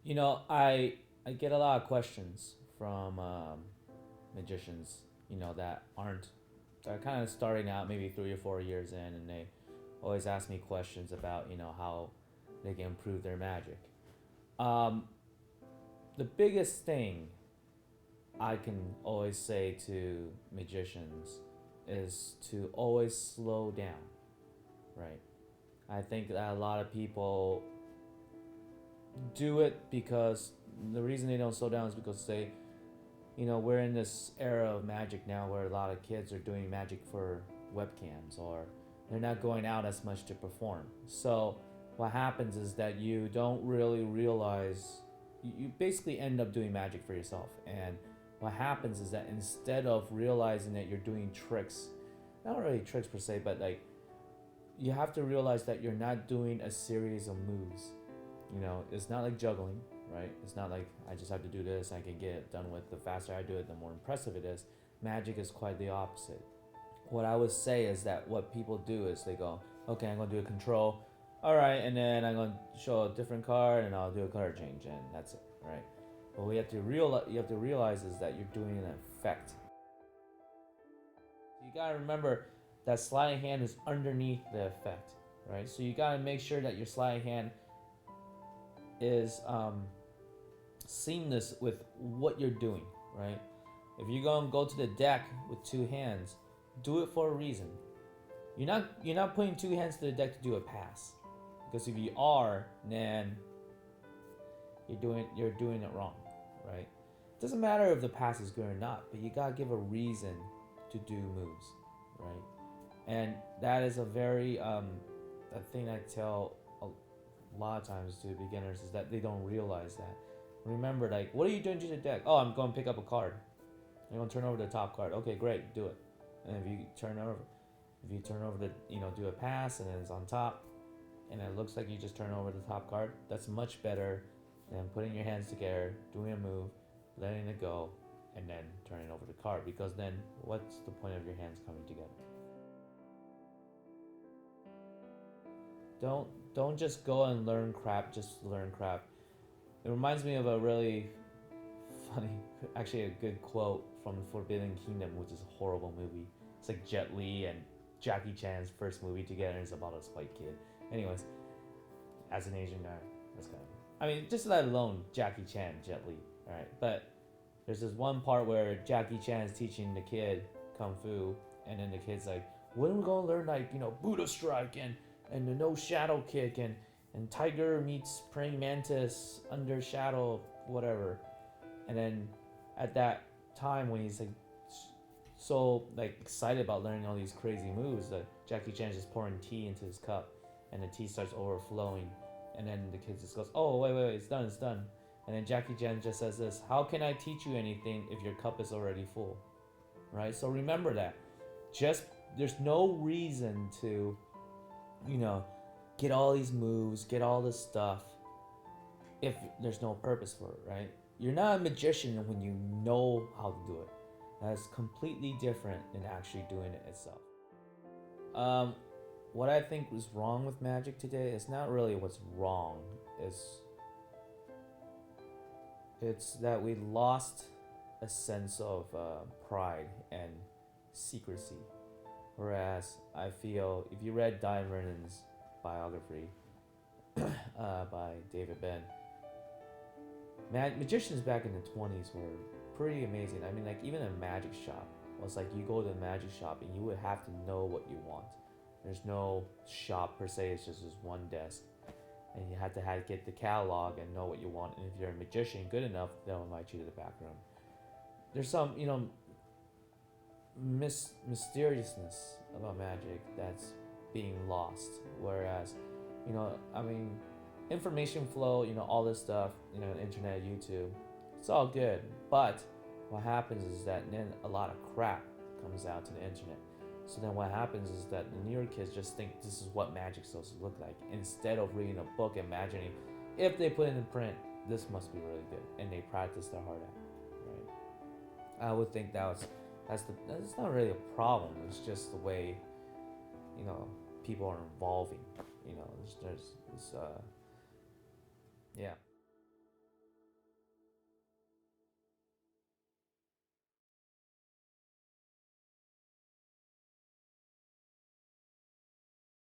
I get a lot of questions from magicians, that aren't are kind of starting out maybe 3 or 4 years in, and they always ask me questions about how they can improve their magic. Um, the biggest thing I can always say to magicians is to always slow down, right? I think that a lot of people do it because the reason they don't slow down is because we're in this era of magic now where a lot of kids are doing magic for webcams, or they're not going out as much to perform. So what happens is that you don't really realize, you basically end up doing magic for yourself. And what happens is that instead of realizing that you're doing tricks, not really tricks per se, but like you have to realize that you're not doing a series of moves. It's not like juggling, right? It's not like I just have to do this, I can get it done with. The faster I do it, the more impressive it is. Magic is quite the opposite. What I would say is that what people do is they go, okay, I'm gonna do a control, all right, and then I'm gonna show a different card, and I'll do a card change, and that's it, right? But you have to realize is that you're doing an effect. You gotta remember that sliding hand is underneath the effect, right? So you gotta make sure that your sliding hand is seamless with what you're doing, right? If you're gonna go to the deck with two hands, do it for a reason. You're not putting two hands to the deck to do a pass, because if you are, then you're doing it wrong, right? It doesn't matter if the pass is good or not, but you gotta give a reason to do moves, right? And that is a thing I tell a lot of times to beginners is that they don't realize that. Remember, like, what are you doing to the deck? Oh, I'm going to pick up a card. I'm going to turn over the top card. Okay, great, do it. And if you turn over do a pass and then it's on top, and it looks like you just turn over the top card, that's much better than putting your hands together, doing a move, letting it go, and then turning over the card. Because then, what's the point of your hands coming together? Don't don't just go and learn crap just to learn crap. It reminds me of a really funny, actually a good quote from Forbidden Kingdom, which is a horrible movie. It's like Jet Li and Jackie Chan's first movie together, and it's about this white kid. Anyways, as an Asian guy, that's kind of. I mean, just let alone Jackie Chan, Jet Li, all right. But there's this one part where Jackie Chan is teaching the kid kung fu, and then the kid's like, "When are we gonna learn like Buddha strike and the no shadow kick and tiger meets praying mantis under shadow whatever." And then at that time when he's like so like excited about learning all these crazy moves, Jackie Chan just pouring tea into his cup, and the tea starts overflowing, and then the kid just goes, "Oh, wait, it's done, it's done." And then Jackie Chan just says this: "How can I teach you anything if your cup is already full?" Right? So remember that. Just there's no reason to, you know, get all these moves, get all this stuff if there's no purpose for it, right? You're not a magician when you know how to do it. That's completely different than actually doing it itself. Um, what I think was wrong with magic today is not really what's wrong. It's it's that we lost a sense of pride and secrecy. Whereas I feel if you read Di Vernon's biography by David Ben, magicians back in the 20s were pretty amazing. I mean, like, even a magic shop was like you go to the magic shop and you would have to know what you want. There's no shop per se, it's just this one desk. And you had to get the catalog and know what you want. And if you're a magician good enough, they'll invite you to the back room. There's some, mysteriousness about magic that's being lost. Whereas, I mean, information flow, all this stuff, internet, YouTube, it's all good. But what happens is that then a lot of crap comes out to the internet. So then what happens is that the newer kids just think this is what magic's supposed to look like, instead of reading a book, imagining if they put it in print, this must be really good, and they practice their heart out, right? I would think that's not really a problem. It's just the way, people are evolving. There's yeah.